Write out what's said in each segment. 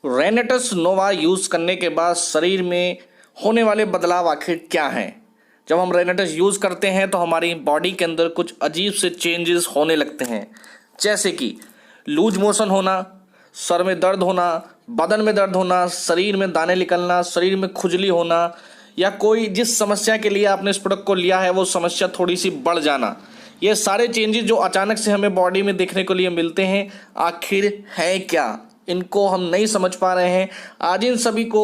रेनेटस नोवा use करने के बाद शरीर में होने वाले बदलाव आखिर क्या हैं। जब हम रेनेटस यूज़ करते हैं तो हमारी बॉडी के अंदर कुछ अजीब से चेंजेस होने लगते हैं, जैसे कि लूज मोशन होना, सर में दर्द होना, बदन में दर्द होना, शरीर में दाने निकलना, शरीर में खुजली होना, या कोई जिस समस्या के लिए आपने इस प्रोडक्ट को लिया है वो समस्या थोड़ी सी बढ़ जाना। ये सारे चेंजेस जो अचानक से हमें बॉडी में देखने को लिए मिलते हैं, आखिर है क्या, इनको हम नहीं समझ पा रहे हैं। आज इन सभी को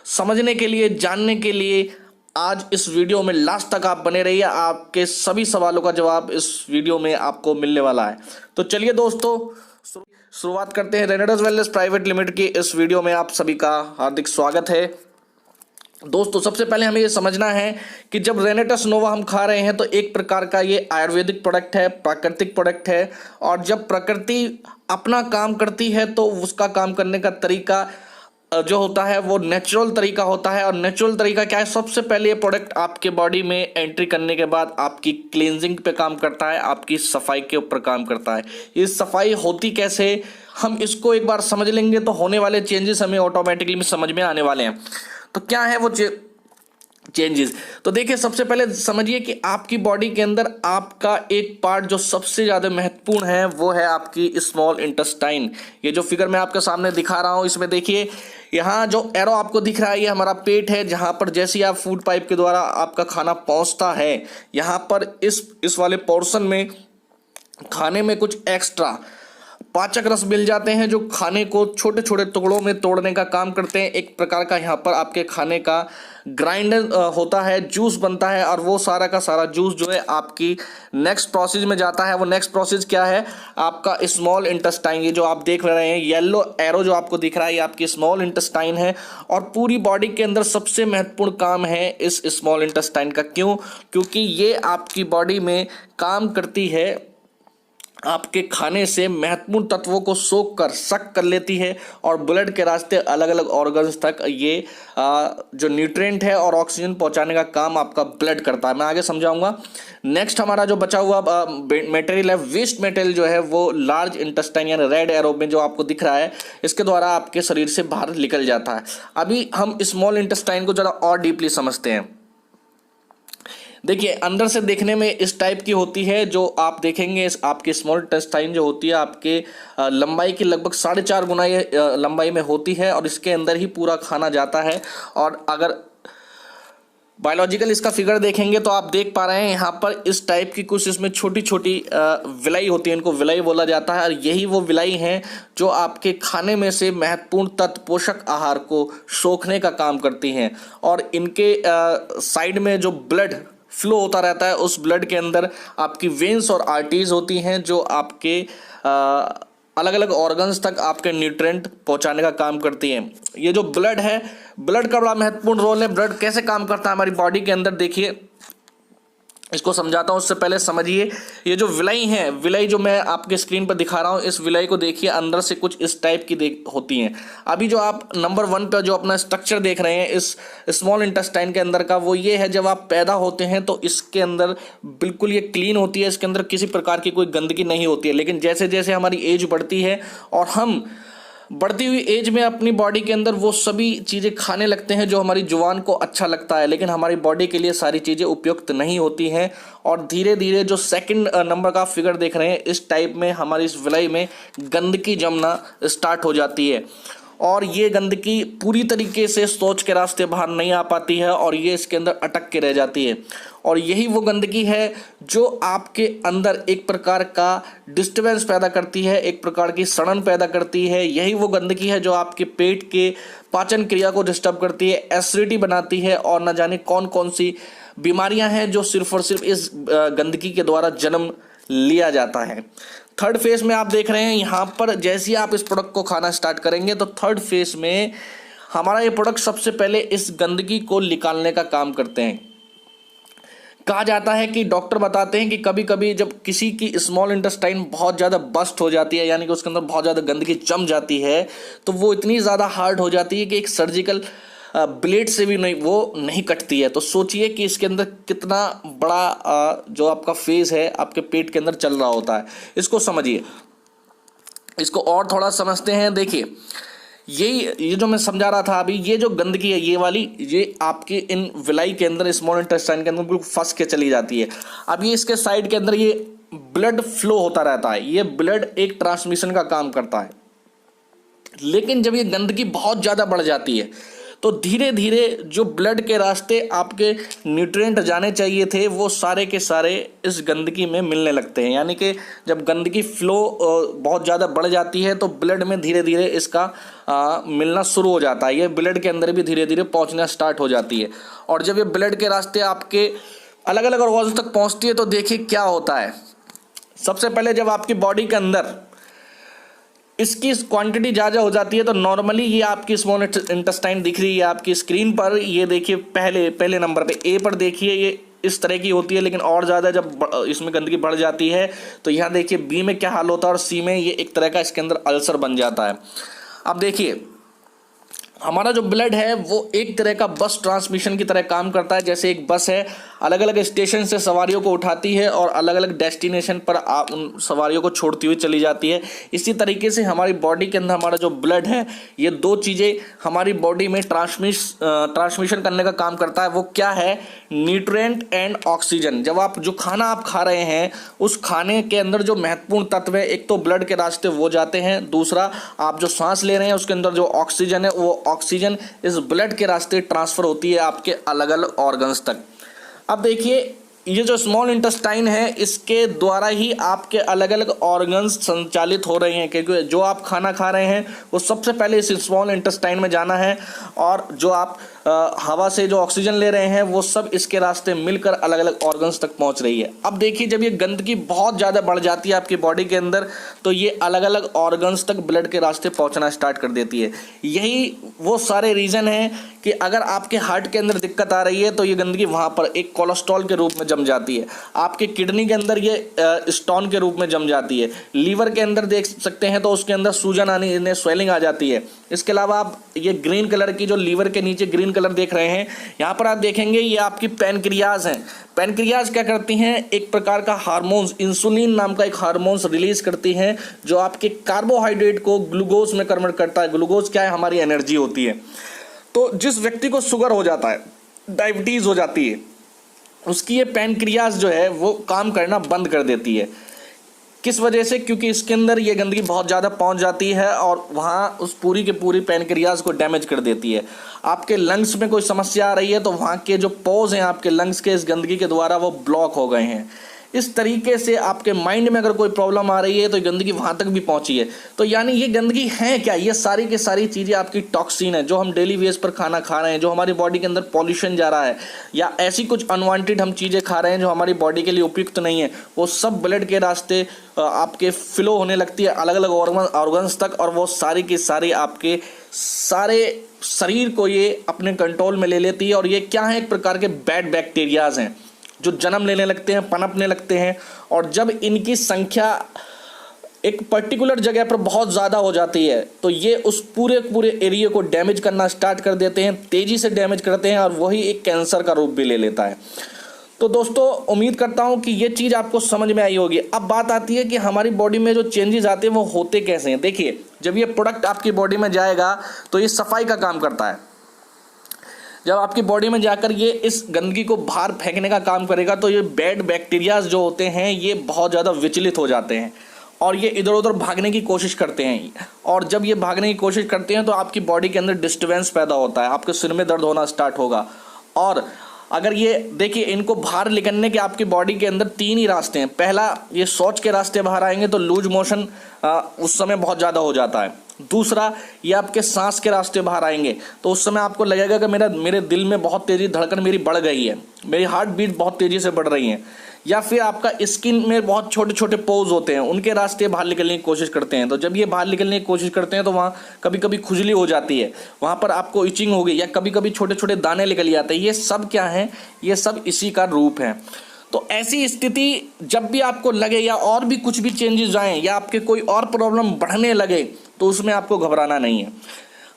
समझने के लिए, जानने के लिए आज इस वीडियो में लास्ट तक आप बने रहिए। आपके सभी सवालों का जवाब इस वीडियो में आपको मिलने वाला है। तो चलिए दोस्तों, शुरुआत करते हैं। रेनेटस वेलनेस प्राइवेट लिमिटेड की इस वीडियो में आप सभी का हार्दिक स्वागत है। दोस्तों, सबसे पहले हमें ये समझना है कि जब रेनेटस नोवा हम खा रहे हैं तो एक प्रकार का ये आयुर्वेदिक प्रोडक्ट है, प्राकृतिक प्रोडक्ट है। और जब प्रकृति अपना काम करती है तो उसका काम करने का तरीका जो होता है वो नेचुरल तरीका होता है। और नेचुरल तरीका क्या है? सबसे पहले ये प्रोडक्ट आपके बॉडी में एंट्री करने के बाद आपकी क्लींजिंग पे काम करता है, आपकी सफाई के ऊपर काम करता है। ये सफाई होती कैसे, हम इसको एक बार समझ लेंगे तो होने वाले चेंजेस हमें ऑटोमेटिकली समझ में आने वाले हैं। तो क्या है वो चेंजेस? तो देखिए, सबसे पहले समझिए कि आपकी बॉडी के अंदर आपका एक पार्ट जो सबसे ज़्यादा महत्वपूर्ण है वो है आपकी स्मॉल इंटेस्टाइन। ये जो फिगर मैं आपके सामने दिखा रहा हूँ, इसमें देखिए यहाँ जो एरो आपको दिख रहा है ये हमारा पेट है, जहाँ पर जैसे आप फूड पाइप के द्वारा आपका खाना पहुँचता है, यहाँ पर इस वाले पोर्शन में खाने में कुछ एक्स्ट्रा पाचक रस मिल जाते हैं जो खाने को छोटे छोटे टुकड़ों में तोड़ने का काम करते हैं। एक प्रकार का यहाँ पर आपके खाने का ग्राइंडर होता है, जूस बनता है, और वो सारा का सारा जूस जो है आपकी नेक्स्ट प्रोसेस में जाता है। वो नेक्स्ट प्रोसेस क्या है? आपका स्मॉल इंटेस्टाइन। ये जो आप देख रहे हैं येलो एरो जो आपको दिख रहा है, ये आपकी स्मॉल इंटेस्टाइन है। और पूरी बॉडी के अंदर सबसे महत्वपूर्ण काम है इस स्मॉल इंटेस्टाइन का। क्यों? क्योंकि ये आपकी बॉडी में काम करती है, आपके खाने से महत्वपूर्ण तत्वों को सोख कर सक कर लेती है और ब्लड के रास्ते अलग अलग ऑर्गन्स तक ये जो न्यूट्रिएंट है और ऑक्सीजन पहुंचाने का काम आपका ब्लड करता है। मैं आगे समझाऊंगा। नेक्स्ट हमारा जो बचा हुआ मटेरियल है, वेस्ट मटेरियल जो है वो लार्ज इंटेस्टाइन यानी रेड एरो में जो आपको दिख रहा है, इसके द्वारा आपके शरीर से बाहर निकल जाता है। अभी हम स्मॉल इंटेस्टाइन को ज़रा और डीपली समझते हैं। देखिए, अंदर से देखने में इस टाइप की होती है। जो आप देखेंगे आपकी स्मॉल इंटेस्टाइन जो होती है आपके लंबाई की लगभग 4.5 गुना ये लंबाई में होती है, और इसके अंदर ही पूरा खाना जाता है। और अगर बायोलॉजिकल इसका फिगर देखेंगे तो आप देख पा रहे हैं यहाँ पर इस टाइप की कुछ इसमें छोटी छोटी विलाई होती है, इनको विलाई बोला जाता है। और यही वो विलाई हैं जो आपके खाने में से महत्वपूर्ण तत्व पोषक आहार को सोखने का काम करती हैं। और इनके साइड में जो ब्लड फ्लो होता रहता है, उस ब्लड के अंदर आपकी वेन्स और आर्टरीज होती हैं जो आपके अलग अलग ऑर्गन्स तक आपके न्यूट्रिएंट पहुंचाने का काम करती हैं। ये जो ब्लड है, ब्लड का बड़ा महत्वपूर्ण रोल है। ब्लड कैसे काम करता है हमारी बॉडी के अंदर, देखिए इसको समझाता हूँ। उससे पहले समझिए, ये जो विलाई है, विलाई जो मैं आपके स्क्रीन पर दिखा रहा हूँ, इस विलाई को देखिए, अंदर से कुछ इस टाइप की होती हैं। अभी जो आप नंबर 1 पर जो अपना स्ट्रक्चर देख रहे हैं इस स्मॉल इंटेस्टाइन के अंदर का, वो ये है। जब आप पैदा होते हैं तो इसके अंदर बिल्कुल ये क्लीन होती है, इसके अंदर किसी प्रकार की कोई गंदगी नहीं होती है। लेकिन जैसे जैसे हमारी एज बढ़ती है और हम बढ़ती हुई एज में अपनी बॉडी के अंदर वो सभी चीज़ें खाने लगते हैं जो हमारी जुबान को अच्छा लगता है, लेकिन हमारी बॉडी के लिए सारी चीज़ें उपयुक्त नहीं होती हैं। और धीरे धीरे जो सेकंड नंबर का फिगर देख रहे हैं, इस टाइप में हमारी इस विलाई में गंदगी जमना स्टार्ट हो जाती है। और ये गंदगी पूरी तरीके से सोच के रास्ते बाहर नहीं आ पाती है और ये इसके अंदर अटक के रह जाती है। और यही वो गंदगी है जो आपके अंदर एक प्रकार का डिस्टर्बेंस पैदा करती है, एक प्रकार की सड़न पैदा करती है। यही वो गंदगी है जो आपके पेट के पाचन क्रिया को डिस्टर्ब करती है, एसिडिटी बनाती है, और न जाने कौन कौन सी बीमारियां हैं जो सिर्फ और सिर्फ इस गंदगी के द्वारा जन्म लिया जाता है। थर्ड फेज में आप देख रहे हैं यहाँ पर, जैसे ही आप इस प्रोडक्ट को खाना स्टार्ट करेंगे तो थर्ड फेज में हमारा ये प्रोडक्ट सबसे पहले इस गंदगी को निकालने का काम करते हैं। कहा जाता है कि डॉक्टर बताते हैं कि कभी कभी जब किसी की स्मॉल इंटेस्टाइन बहुत ज़्यादा बस्ट हो जाती है, यानी कि उसके अंदर बहुत ज़्यादा गंदगी जम जाती है, तो वो इतनी ज़्यादा हार्ड हो जाती है कि एक सर्जिकल ब्लेड से भी नहीं कटती है। तो सोचिए कि इसके अंदर कितना बड़ा जो आपका फेज है आपके पेट के अंदर चल रहा होता है। इसको समझिए, इसको और थोड़ा समझते हैं। देखिए, ये जो मैं समझा रहा था अभी, ये जो गंदगी है ये वाली, ये आपके इन विलाई के अंदर, स्मॉल इंटेस्टाइन के अंदर बिल्कुल फंस के चली जाती है। अब ये इसके साइड के अंदर ये ब्लड फ्लो होता रहता है, ये ब्लड एक ट्रांसमिशन का काम करता है। लेकिन जब ये गंदगी बहुत ज़्यादा बढ़ जाती है तो धीरे धीरे जो ब्लड के रास्ते आपके न्यूट्रिएंट जाने चाहिए थे वो सारे के सारे इस गंदगी में मिलने लगते हैं। यानी कि जब गंदगी फ्लो बहुत ज़्यादा बढ़ जाती है तो ब्लड में धीरे धीरे इसका मिलना शुरू हो जाता है, ये ब्लड के अंदर भी धीरे धीरे पहुंचना स्टार्ट हो जाती है। और जब ये ब्लड के रास्ते आपके अलग अलग ऑर्गन्स तक पहुंचती है तो देखिए क्या होता है। सबसे पहले जब आपकी बॉडी के अंदर इसकी क्वांटिटी ज़्यादा हो जाती है तो नॉर्मली ये आपकी स्मॉल इंटेस्टाइन दिख रही है आपकी स्क्रीन पर, ये देखिए पहले नंबर पे ए पर देखिए ये इस तरह की होती है। लेकिन और ज़्यादा जब इसमें गंदगी बढ़ जाती है तो यहाँ देखिए बी में क्या हाल होता है और सी में ये एक तरह का इसके अंदर अल्सर बन जाता है। अब देखिए हमारा जो ब्लड है वो एक तरह का बस ट्रांसमिशन की तरह काम करता है। जैसे एक बस है, अलग अलग स्टेशन से सवारियों को उठाती है और अलग अलग डेस्टिनेशन पर उन सवारियों को छोड़ती हुई चली जाती है। इसी तरीके से हमारी बॉडी के अंदर हमारा जो ब्लड है ये दो चीज़ें हमारी बॉडी में ट्रांसमिशन करने का काम करता है। वो क्या है? Nutrient and oxygen. जब आप जो खाना आप खा रहे हैं उस खाने के अंदर जो महत्वपूर्ण तत्व है, एक तो ब्लड के रास्ते वो जाते हैं, दूसरा आप जो सांस ले रहे हैं उसके अंदर जो ऑक्सीजन है वो ऑक्सीजन इस ब्लड के रास्ते ट्रांसफर होती है आपके अलग अलग ऑर्गन्स तक। अब देखिए ये जो स्मॉल इंटेस्टाइन है इसके द्वारा ही आपके अलग अलग ऑर्गन्स संचालित हो रहे हैं, क्योंकि जो आप खाना खा रहे हैं वो सबसे पहले इस स्मॉल इंटेस्टाइन में जाना है और जो आप हवा से जो ऑक्सीजन ले रहे हैं वो सब इसके रास्ते मिलकर अलग अलग ऑर्गन्स तक पहुंच रही है। अब देखिए जब ये गंदगी बहुत ज़्यादा बढ़ जाती है आपकी बॉडी के अंदर तो ये अलग अलग ऑर्गन्स तक ब्लड के रास्ते पहुंचना स्टार्ट कर देती है। यही वो सारे रीज़न हैं कि अगर आपके हार्ट के अंदर दिक्कत आ रही है तो ये गंदगी वहाँ पर एक कोलेस्ट्रॉल के रूप में जम जाती है, आपके किडनी के अंदर ये स्टोन के रूप में जम जाती है, लीवर के अंदर देख सकते हैं तो उसके अंदर सूजन आने स्वेलिंग आ जाती है। इसके अलावा आप ये ग्रीन कलर की जो लीवर के नीचे ग्रीन कलर देख रहे हैं यहाँ पर आप देखेंगे ये आपकी पैनक्रियाज हैं। पैनक्रियाज क्या करती हैं? एक प्रकार का हार्मोन्स, इंसुलिन नाम का एक हार्मोन्स रिलीज करती हैं जो आपके कार्बोहाइड्रेट को ग्लूकोज में कन्वर्ट करता है। ग्लूकोज क्या है? हमारी एनर्जी होती है। तो जिस व्यक्ति को शुगर हो जाता है, डायबिटीज़ हो जाती है, उसकी ये पैनक्रियाज जो है वो काम करना बंद कर देती है। किस वजह से? क्योंकि इसके अंदर ये गंदगी बहुत ज़्यादा पहुंच जाती है और वहाँ उस पूरी के पूरी पैनक्रियाज को डैमेज कर देती है। आपके लंग्स में कोई समस्या आ रही है तो वहाँ के जो पोज हैं आपके लंग्स के इस गंदगी के द्वारा वो ब्लॉक हो गए हैं। इस तरीके से आपके माइंड में अगर कोई प्रॉब्लम आ रही है तो गंदगी वहाँ तक भी पहुँची है। तो यानी ये गंदगी है क्या? ये सारी की सारी चीज़ें आपकी टॉक्सिन है जो हम डेली बेस पर खाना खा रहे हैं, जो हमारी बॉडी के अंदर पॉल्यूशन जा रहा है या ऐसी कुछ अनवांटेड हम चीज़ें खा रहे हैं जो हमारी बॉडी के लिए उपयुक्त नहीं है, वो सब ब्लड के रास्ते आपके फ्लो होने लगती है अलग अलग ऑर्गन्स तक और वो सारी की सारी आपके सारे शरीर को ये अपने कंट्रोल में ले लेती है। और ये क्या है? एक प्रकार के बैड बैक्टीरियाज हैं जो जन्म लेने लगते हैं, पनपने लगते हैं और जब इनकी संख्या एक पर्टिकुलर जगह पर बहुत ज़्यादा हो जाती है तो ये उस पूरे एरिया को डैमेज करना स्टार्ट कर देते हैं, तेज़ी से डैमेज करते हैं और वही एक कैंसर का रूप भी ले लेता है। तो दोस्तों उम्मीद करता हूँ कि ये चीज़ आपको समझ में आई होगी। अब बात आती है कि हमारी बॉडी में जो चेंजेस आते हैं वो होते कैसे हैं। देखिए जब ये प्रोडक्ट आपकी बॉडी में जाएगा तो ये सफाई का काम करता है। जब आपकी बॉडी में जाकर ये इस गंदगी को बाहर फेंकने का काम करेगा तो ये बैड बैक्टीरियाज जो होते हैं ये बहुत ज़्यादा विचलित हो जाते हैं और ये इधर उधर भागने की कोशिश करते हैं। और जब ये भागने की कोशिश करते हैं तो आपकी बॉडी के अंदर डिस्टर्बेंस पैदा होता है, आपके सिर में दर्द होना स्टार्ट होगा। और अगर ये देखिए इनको बाहर निकलने के आपकी बॉडी के अंदर 3 ही रास्ते हैं। पहला, ये शौच के रास्ते बाहर आएंगे तो लूज मोशन उस समय बहुत ज़्यादा हो जाता है। दूसरा, ये आपके सांस के रास्ते बाहर आएंगे तो उस समय आपको लगेगा कि मेरे दिल में बहुत तेज़ी धड़कन मेरी बढ़ गई है, मेरी हार्ट बीट बहुत तेज़ी से बढ़ रही है। या फिर आपका स्किन में बहुत छोटे छोटे पोज होते हैं, उनके रास्ते बाहर निकलने की कोशिश करते हैं। तो जब ये बाहर निकलने की कोशिश करते हैं तो वहाँ कभी कभी खुजली हो जाती है, वहाँ पर आपको इचिंग होगी या कभी कभी छोटे छोटे दाने निकल जाते हैं। ये सब क्या है? ये सब इसी का रूप है। तो ऐसी स्थिति जब भी आपको लगे या और भी कुछ भी चेंजेस आएँ या आपके कोई और प्रॉब्लम बढ़ने लगे तो उसमें आपको घबराना नहीं है।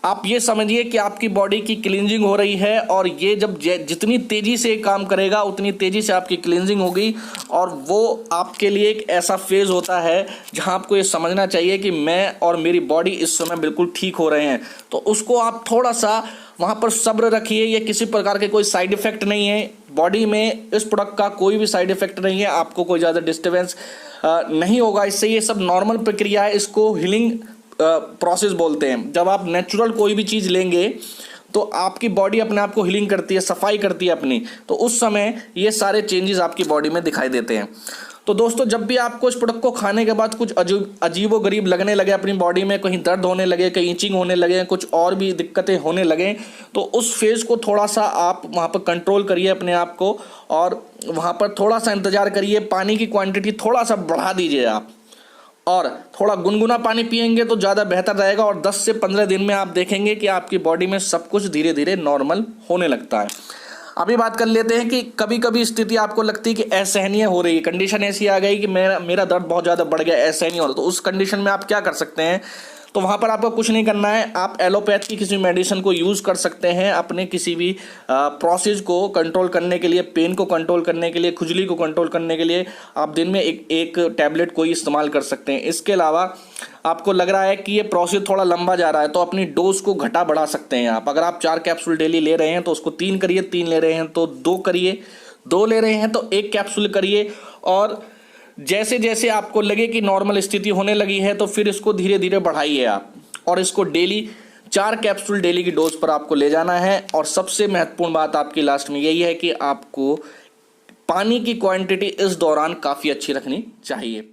आप ये समझिए कि आपकी बॉडी की क्लींजिंग हो रही है, और ये जब जितनी तेज़ी से काम करेगा उतनी तेज़ी से आपकी क्लींजिंग होगी। और वो आपके लिए एक ऐसा फेज़ होता है जहां आपको ये समझना चाहिए कि मैं और मेरी बॉडी इस समय बिल्कुल ठीक हो रहे हैं। तो उसको आप थोड़ा सा वहाँ पर सब्र रखिए। ये किसी प्रकार के कोई साइड इफ़ेक्ट नहीं है, बॉडी में इस प्रोडक्ट का कोई भी साइड इफ़ेक्ट नहीं है, आपको कोई ज़्यादा डिस्टर्बेंस नहीं होगा इससे। ये सब नॉर्मल प्रक्रिया है, इसको हीलिंग प्रोसेस बोलते हैं। जब आप नेचुरल कोई भी चीज़ लेंगे तो आपकी बॉडी अपने आप को हीलिंग करती है, सफाई करती है अपनी, तो उस समय ये सारे चेंजेस आपकी बॉडी में दिखाई देते हैं। तो दोस्तों, जब भी आपको इस प्रोडक्ट को खाने के बाद कुछ अजीबो गरीब लगने लगे अपनी बॉडी में, कहीं दर्द होने लगे, कहीं ईचिंग होने लगे, कुछ और भी दिक्कतें होने लगे, तो उस फेज़ को थोड़ा सा आप वहाँ पर कंट्रोल करिए अपने आप को, और वहाँ पर थोड़ा सा इंतज़ार करिए। पानी की क्वांटिटी थोड़ा सा बढ़ा दीजिए आप, और थोड़ा गुनगुना पानी पिएंगे तो ज़्यादा बेहतर रहेगा। और 10 से 15 दिन में आप देखेंगे कि आपकी बॉडी में सब कुछ धीरे धीरे नॉर्मल होने लगता है। अभी बात कर लेते हैं कि कभी कभी स्थिति आपको लगती है कि असहनीय हो रही है, कंडीशन ऐसी आ गई कि मेरा दर्द बहुत ज़्यादा बढ़ गया, असहनीय हो रहा है, तो उस कंडीशन में आप क्या कर सकते हैं? तो वहाँ पर आपको कुछ नहीं करना है, आप एलोपैथ की किसी मेडिसिन को यूज़ कर सकते हैं अपने किसी भी प्रोसेस को कंट्रोल करने के लिए, पेन को कंट्रोल करने के लिए, खुजली को कंट्रोल करने के लिए आप दिन में एक टैबलेट को इस्तेमाल कर सकते हैं। इसके अलावा आपको लग रहा है कि ये प्रोसेस थोड़ा लंबा जा रहा है तो अपनी डोज को घटा बढ़ा सकते हैं आप। अगर आप 4 कैप्सूल डेली ले रहे हैं तो उसको 3 करिए, 3 ले रहे हैं तो 2 करिए, 2 ले रहे हैं तो 1 कैप्सूल करिए। और जैसे जैसे आपको लगे कि नॉर्मल स्थिति होने लगी है तो फिर इसको धीरे धीरे बढ़ाइए आप, और इसको डेली 4 कैप्सूल डेली की डोज पर आपको ले जाना है। और सबसे महत्वपूर्ण बात आपकी लास्ट में यही है कि आपको पानी की क्वांटिटी इस दौरान काफ़ी अच्छी रखनी चाहिए।